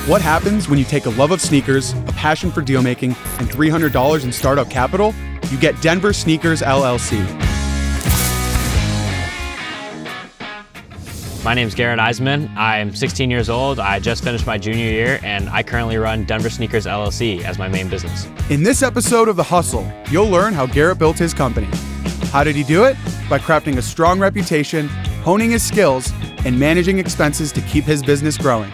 What happens when you take a love of sneakers, a passion for deal making, and $300 in startup capital? You get Denver SNKRS LLC. My name is Garrett Eisenman. I'm 16 years old. I just finished my junior year, and I currently run Denver SNKRS LLC as my main business. In this episode of The Hustle, you'll learn how Garrett built his company. How did he do it? By crafting a strong reputation, honing his skills, and managing expenses to keep his business growing.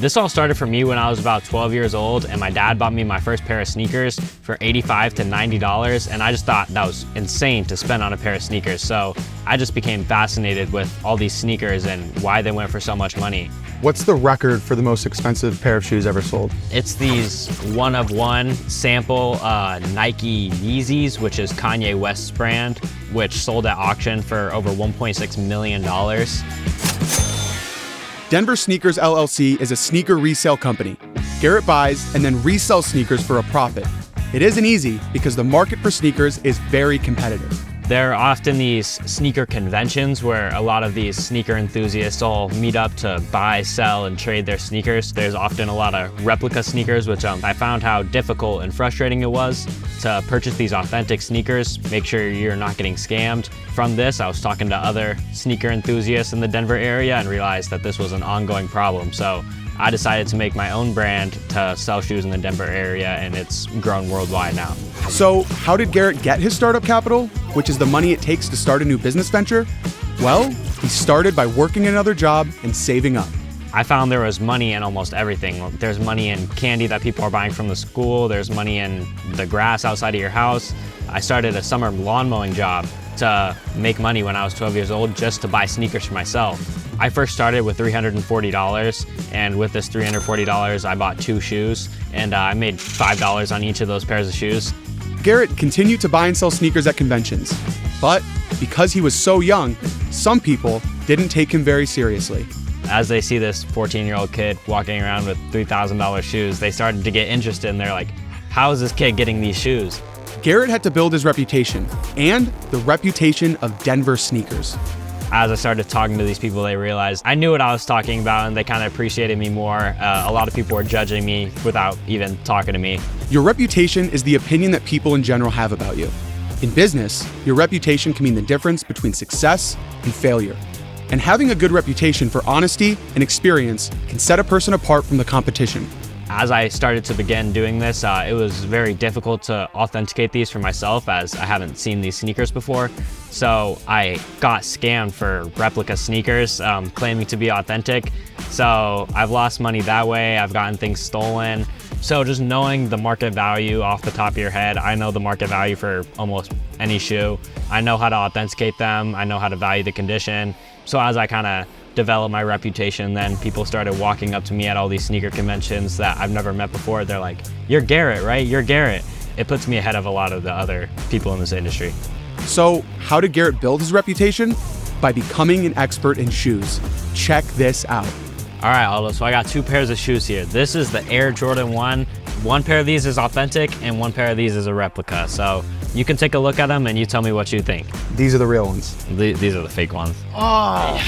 This all started for me when I was about 12 years old, and my dad bought me my first pair of sneakers for $85 to $90, and I just thought that was insane to spend on a pair of sneakers. So I just became fascinated with all these sneakers and why they went for so much money. What's the record for the most expensive pair of shoes ever sold? It's these one-of-one sample Nike Yeezys, which is Kanye West's brand, which sold at auction for over $1.6 million. Denver SNKRS LLC is a sneaker resale company. Garrett buys and then resells sneakers for a profit. It isn't easy because the market for sneakers is very competitive. There are often these sneaker conventions where a lot of these sneaker enthusiasts all meet up to buy, sell, and trade their sneakers. There's often a lot of replica sneakers, which I found how difficult and frustrating it was to purchase these authentic sneakers, make sure you're not getting scammed. From this, I was talking to other sneaker enthusiasts in the Denver area and realized that this was an ongoing problem. So I decided to make my own brand to sell shoes in the Denver area, and it's grown worldwide now. So how did Garrett get his startup capital, which is the money it takes to start a new business venture? Well, he started by working another job and saving up. I found there was money in almost everything. There's money in candy that people are buying from the school. There's money in the grass outside of your house. I started a summer lawn mowing job to make money when I was 12 years old just to buy sneakers for myself. I first started with $340, and with this $340, I bought 2 shoes, and I made $5 on each of those pairs of shoes. Garrett continued to buy and sell sneakers at conventions, but because he was so young, some people didn't take him very seriously. As they see this 14-year-old kid walking around with $3,000 shoes, they started to get interested, and they're like, how is this kid getting these shoes? Garrett had to build his reputation and the reputation of Denver sneakers. As I started talking to these people, they realized I knew what I was talking about, and they kind of appreciated me more. A lot of people were judging me without even talking to me. Your reputation is the opinion that people in general have about you. In business, your reputation can mean the difference between success and failure. And having a good reputation for honesty and experience can set a person apart from the competition. As I started to begin doing this, it was very difficult to authenticate these for myself, as I haven't seen these sneakers before. So I got scammed for replica sneakers, claiming to be authentic. So I've lost money that way. I've gotten things stolen. So just knowing the market value off the top of your head, I know the market value for almost any shoe. I know how to authenticate them. I know how to value the condition. So as I kind of developed my reputation, then people started walking up to me at all these sneaker conventions that I've never met before. They're like, "You're Garrett, right? You're Garrett." It puts me ahead of a lot of the other people in this industry. So how did Garrett build his reputation? By becoming an expert in shoes. Check this out. All right, Aldo, so I got 2 pairs of shoes here. This is the Air Jordan 1. One pair of these is authentic and one pair of these is a replica. So you can take a look at them and you tell me what you think. These are the real ones. These are the fake ones. Oh.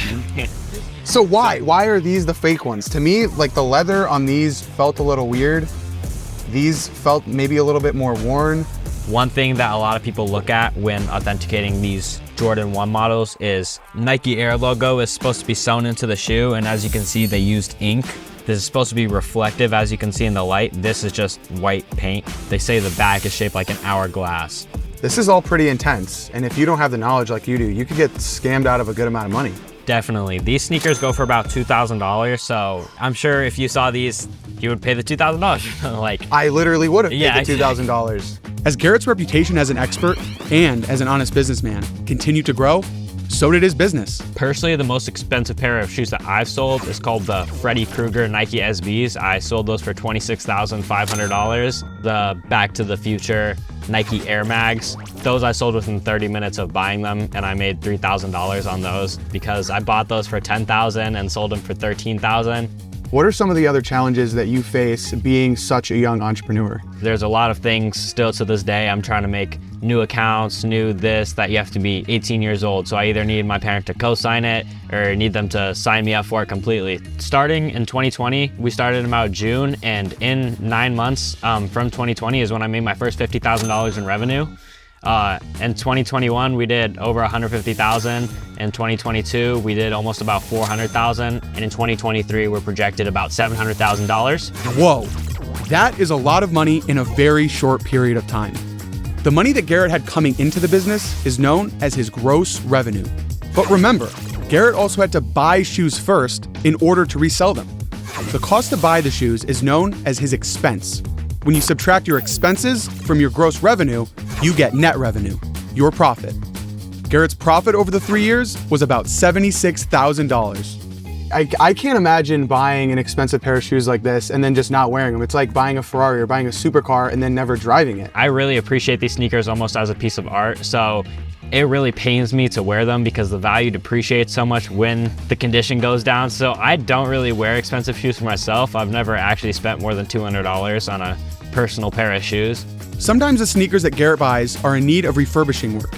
So why? Why are these the fake ones? To me, like, the leather on these felt a little weird. These felt maybe a little bit more worn. One thing that a lot of people look at when authenticating these Jordan 1 models is Nike Air logo is supposed to be sewn into the shoe, and as you can see, they used ink. This is supposed to be reflective, as you can see in the light. This is just white paint. They say the back is shaped like an hourglass. This is all pretty intense, and if you don't have the knowledge like you do, you could get scammed out of a good amount of money. Definitely. These sneakers go for about $2,000, so I'm sure if you saw these, you would pay the $2,000. Like, I literally would have paid the $2,000. As Garrett's reputation as an expert and as an honest businessman continued to grow, so did his business. Personally, the most expensive pair of shoes that I've sold is called the Freddy Krueger Nike SBs. I sold those for $26,500. The Back to the Future Nike Air Mags, those I sold within 30 minutes of buying them, and I made $3,000 on those because I bought those for $10,000 and sold them for $13,000. What are some of the other challenges that you face being such a young entrepreneur? There's a lot of things still to this day. I'm trying to make new accounts, new this, that you have to be 18 years old. So I either need my parent to co-sign it or need them to sign me up for it completely. Starting in 2020, we started in about June, and in 9 months from 2020 is when I made my first $50,000 in revenue. In 2021, we did over 150,000. In 2022, we did almost about 400,000. And in 2023, we're projected about $700,000. Whoa, that is a lot of money in a very short period of time. The money that Garrett had coming into the business is known as his gross revenue. But remember, Garrett also had to buy shoes first in order to resell them. The cost to buy the shoes is known as his expense. When you subtract your expenses from your gross revenue, you get net revenue, your profit. Garrett's profit over the 3 years was about $76,000. I can't imagine buying an expensive pair of shoes like this and then just not wearing them. It's like buying a Ferrari or buying a supercar and then never driving it. I really appreciate these sneakers almost as a piece of art. So it really pains me to wear them because the value depreciates so much when the condition goes down. So I don't really wear expensive shoes for myself. I've never actually spent more than $200 on a personal pair of shoes. Sometimes the sneakers that Garrett buys are in need of refurbishing work.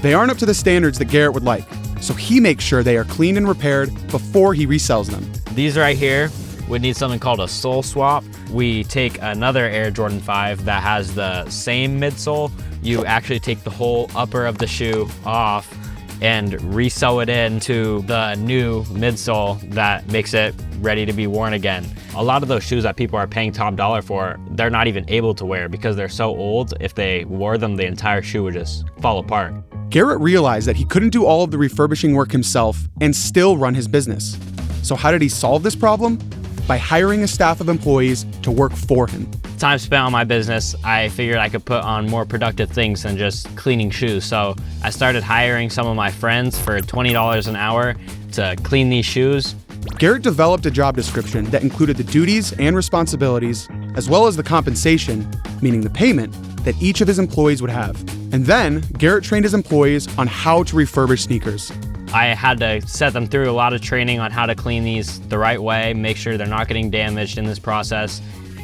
They aren't up to the standards that Garrett would like, so he makes sure they are cleaned and repaired before he resells them. These right here would need something called a sole swap. We take another Air Jordan 5 that has the same midsole. You actually take the whole upper of the shoe off and resew it into the new midsole that makes it ready to be worn again. A lot of those shoes that people are paying top dollar for, they're not even able to wear because they're so old. If they wore them, the entire shoe would just fall apart. Garrett realized that he couldn't do all of the refurbishing work himself and still run his business. So how did he solve this problem? By hiring a staff of employees to work for him. Time spent on my business, I figured I could put on more productive things than just cleaning shoes. So I started hiring some of my friends for $20 an hour to clean these shoes. Garrett developed a job description that included the duties and responsibilities, as well as the compensation, meaning the payment, that each of his employees would have. And then Garrett trained his employees on how to refurbish sneakers. I had to set them through a lot of training on how to clean these the right way, make sure they're not getting damaged in this process.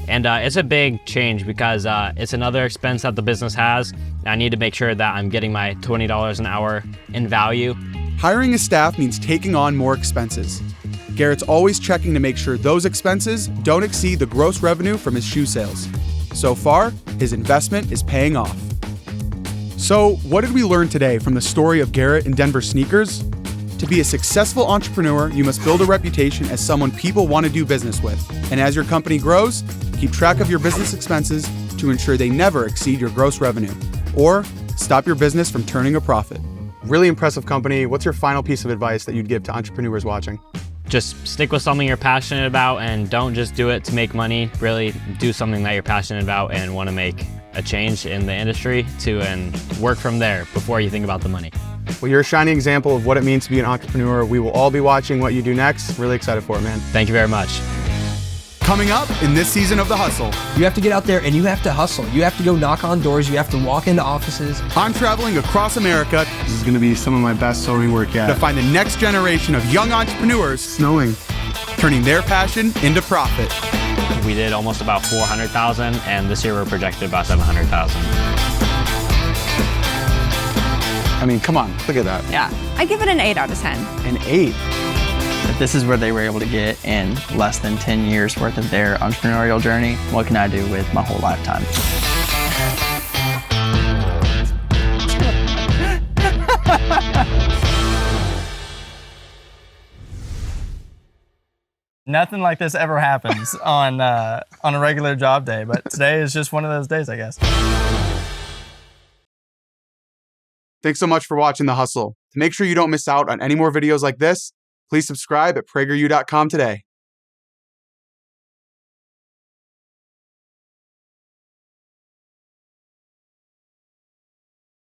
And it's a big change because it's another expense that the business has. I need to make sure that I'm getting my $20 an hour in value. Hiring a staff means taking on more expenses. Garrett's always checking to make sure those expenses don't exceed the gross revenue from his shoe sales. So far, his investment is paying off. So, what did we learn today from the story of Garrett and Denver Sneakers? To be a successful entrepreneur, you must build a reputation as someone people want to do business with. And as your company grows, keep track of your business expenses to ensure they never exceed your gross revenue, or stop your business from turning a profit. Really impressive company. What's your final piece of advice that you'd give to entrepreneurs watching? Just stick with something you're passionate about and don't just do it to make money. Really do something that you're passionate about and want to make a change in the industry and work from there before you think about the money. Well, you're a shining example of what it means to be an entrepreneur. We will all be watching what you do next. Really excited for it, man. Thank you very much. Coming up in this season of The Hustle. You have to get out there and you have to hustle. You have to go knock on doors. You have to walk into offices. I'm traveling across America. This is going to be some of my best sewing work yet. To find the next generation of young entrepreneurs Snowing. turning their passion into profit. We did almost about 400,000 and this year we're projected about 700,000. I mean, come on, look at that. Yeah, I give it an 8 out of 10. An 8. If this is where they were able to get in less than 10 years worth of their entrepreneurial journey, what can I do with my whole lifetime? Nothing like this ever happens on a regular job day, but today is just one of those days, I guess. Thanks so much for watching The Hustle. To make sure you don't miss out on any more videos like this, please subscribe at PragerU.com today.